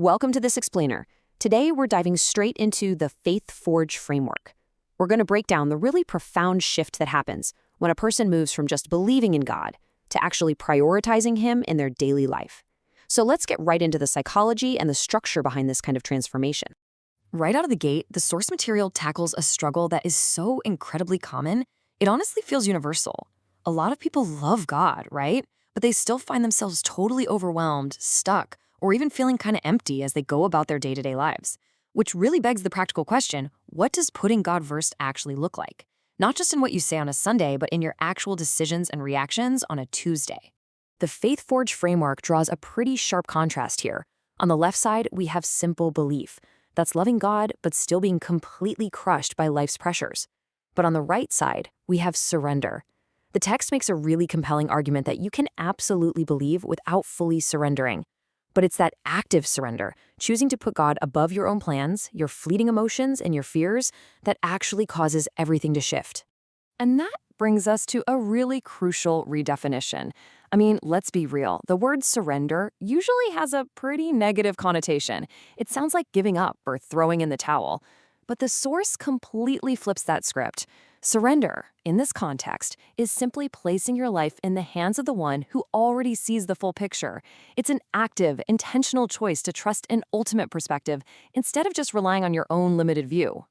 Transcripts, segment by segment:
Welcome to This Explainer. Today, we're diving straight into the Faith Forge framework. We're going to break down the really profound shift that happens when a person moves from just believing in God to actually prioritizing Him in their daily life. So let's get right into the psychology and the structure behind this kind of transformation. Right out of the gate, the source material tackles a struggle that is so incredibly common, it honestly feels universal. A lot of people love God, right? But they still find themselves totally overwhelmed, stuck, or even feeling kind of empty as they go about their day-to-day lives. Which really begs the practical question, what does putting God first actually look like? Not just in what you say on a Sunday, but in your actual decisions and reactions on a Tuesday. The Faith Forge framework draws a pretty sharp contrast here. On the left side, we have simple belief. That's loving God, but still being completely crushed by life's pressures. But on the right side, we have surrender. The text makes a really compelling argument that you can absolutely believe without fully surrendering. But it's that active surrender, choosing to put God above your own plans, your fleeting emotions, and your fears, that actually causes everything to shift. And that brings us to a really crucial redefinition. I mean, let's be real. The word surrender usually has a pretty negative connotation. It sounds like giving up or throwing in the towel. But the source completely flips that script. Surrender, in this context, is simply placing your life in the hands of the one who already sees the full picture. It's an active, intentional choice to trust an ultimate perspective instead of just relying on your own limited view.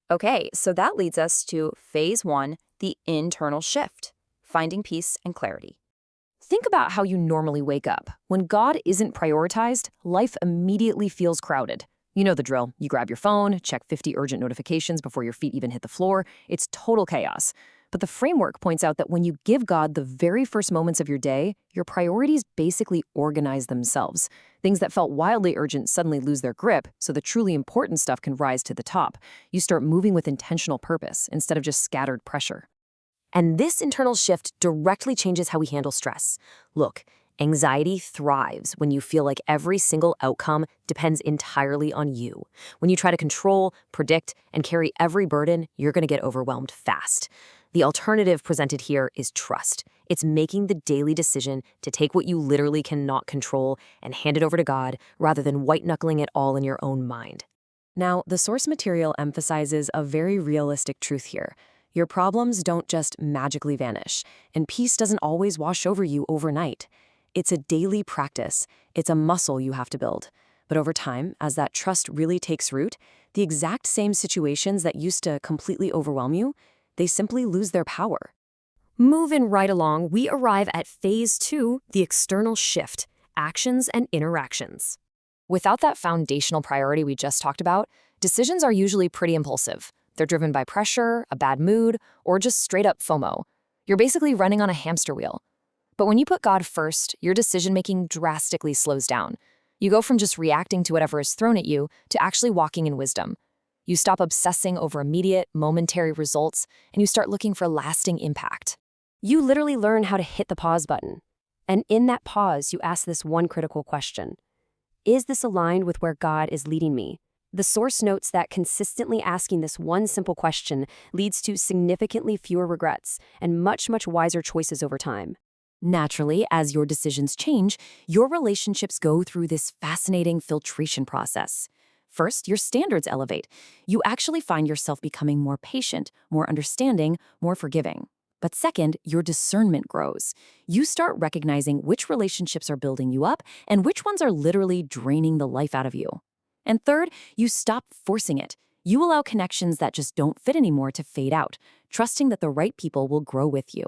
Okay, so that leads us to phase one, the internal shift, finding peace and clarity. Think about how you normally wake up. When God isn't prioritized, life immediately feels crowded. You know the drill. You grab your phone, check 50 urgent notifications before your feet even hit the floor. It's total chaos. But the framework points out that when you give God the very first moments of your day, your priorities basically organize themselves. Things that felt wildly urgent suddenly lose their grip, so the truly important stuff can rise to the top. You start moving with intentional purpose instead of just scattered pressure. And this internal shift directly changes how we handle stress. Look, anxiety thrives when you feel like every single outcome depends entirely on you. When you try to control, predict, and carry every burden, you're going to get overwhelmed fast. The alternative presented here is trust. It's making the daily decision to take what you literally cannot control and hand it over to God rather than white-knuckling it all in your own mind. Now, the source material emphasizes a very realistic truth here. Your problems don't just magically vanish, and peace doesn't always wash over you overnight. It's a daily practice. It's a muscle you have to build. But over time, as that trust really takes root, the exact same situations that used to completely overwhelm you, they simply lose their power. Moving right along, we arrive at phase two, the external shift, actions and interactions. Without that foundational priority we just talked about, decisions are usually pretty impulsive. They're driven by pressure, a bad mood, or just straight-up FOMO. You're basically running on a hamster wheel. But when you put God first, your decision-making drastically slows down. You go from just reacting to whatever is thrown at you to actually walking in wisdom. You stop obsessing over immediate, momentary results, and you start looking for lasting impact. You literally learn how to hit the pause button. And in that pause, you ask this one critical question. Is this aligned with where God is leading me? The source notes that consistently asking this one simple question leads to significantly fewer regrets and much wiser choices over time. Naturally, as your decisions change, your relationships go through this fascinating filtration process. First, your standards elevate. You actually find yourself becoming more patient, more understanding, more forgiving. But second, your discernment grows. You start recognizing which relationships are building you up and which ones are literally draining the life out of you. And third, you stop forcing it. You allow connections that just don't fit anymore to fade out, trusting that the right people will grow with you.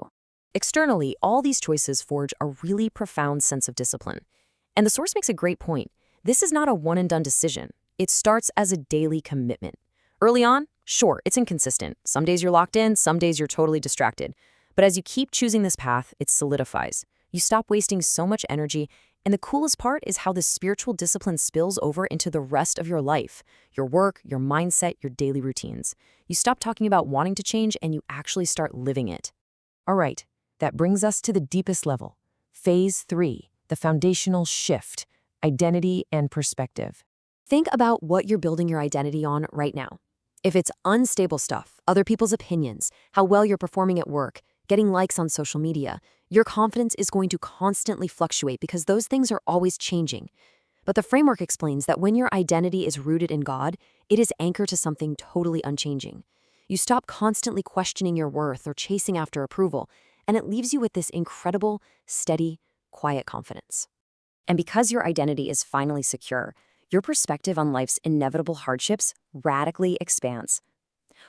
Externally, all these choices forge a really profound sense of discipline. And the source makes a great point. This is not a one-and-done decision. It starts as a daily commitment. Early on, sure, it's inconsistent. Some days you're locked in, some days you're totally distracted. But as you keep choosing this path, it solidifies. You stop wasting so much energy, and the coolest part is how this spiritual discipline spills over into the rest of your life, your work, your mindset, your daily routines. You stop talking about wanting to change, and you actually start living it. All right. That brings us to the deepest level. Phase 3, the foundational shift, identity and perspective. Think about what you're building your identity on right now. If it's unstable stuff, other people's opinions, how well you're performing at work, getting likes on social media, your confidence is going to constantly fluctuate because those things are always changing. But the framework explains that when your identity is rooted in God, it is anchored to something totally unchanging. You stop constantly questioning your worth or chasing after approval, and it leaves you with this incredible, steady, quiet confidence. And because your identity is finally secure, your perspective on life's inevitable hardships radically expands.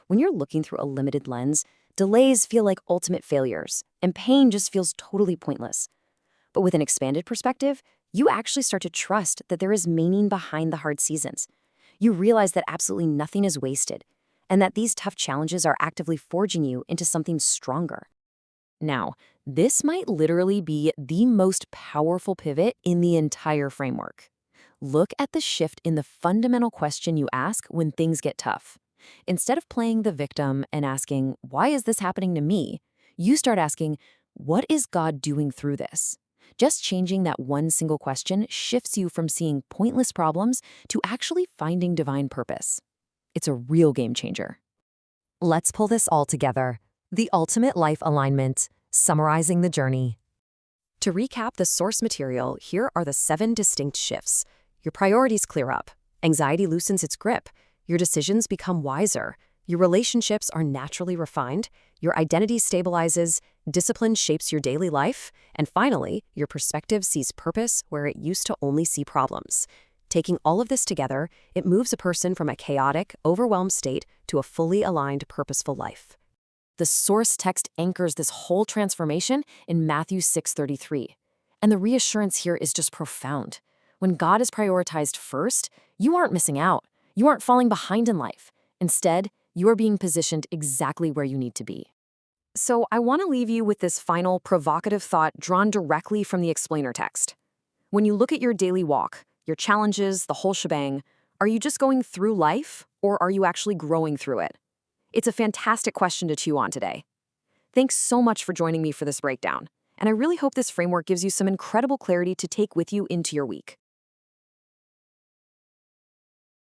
When you're looking through a limited lens, delays feel like ultimate failures, and pain just feels totally pointless. But with an expanded perspective, you actually start to trust that there is meaning behind the hard seasons. You realize that absolutely nothing is wasted, and that these tough challenges are actively forging you into something stronger. Now, this might literally be the most powerful pivot in the entire framework. Look at the shift in the fundamental question you ask when things get tough. Instead of playing the victim and asking, "Why is this happening to me?" you start asking, "What is God doing through this?" Just changing that one single question shifts you from seeing pointless problems to actually finding divine purpose. It's a real game changer. Let's pull this all together. The ultimate life alignment, summarizing the journey. To recap the source material, here are the 7 distinct shifts. Your priorities clear up. Anxiety loosens its grip. Your decisions become wiser. Your relationships are naturally refined. Your identity stabilizes. Discipline shapes your daily life. And finally, your perspective sees purpose where it used to only see problems. Taking all of this together, it moves a person from a chaotic, overwhelmed state to a fully aligned, purposeful life. The source text anchors this whole transformation in Matthew 6:33. And the reassurance here is just profound. When God is prioritized first, you aren't missing out. You aren't falling behind in life. Instead, you are being positioned exactly where you need to be. So I want to leave you with this final provocative thought drawn directly from the explainer text. When you look at your daily walk, your challenges, the whole shebang, are you just going through life, or are you actually growing through it? It's a fantastic question to chew on today. Thanks so much for joining me for this breakdown, and I really hope this framework gives you some incredible clarity to take with you into your week.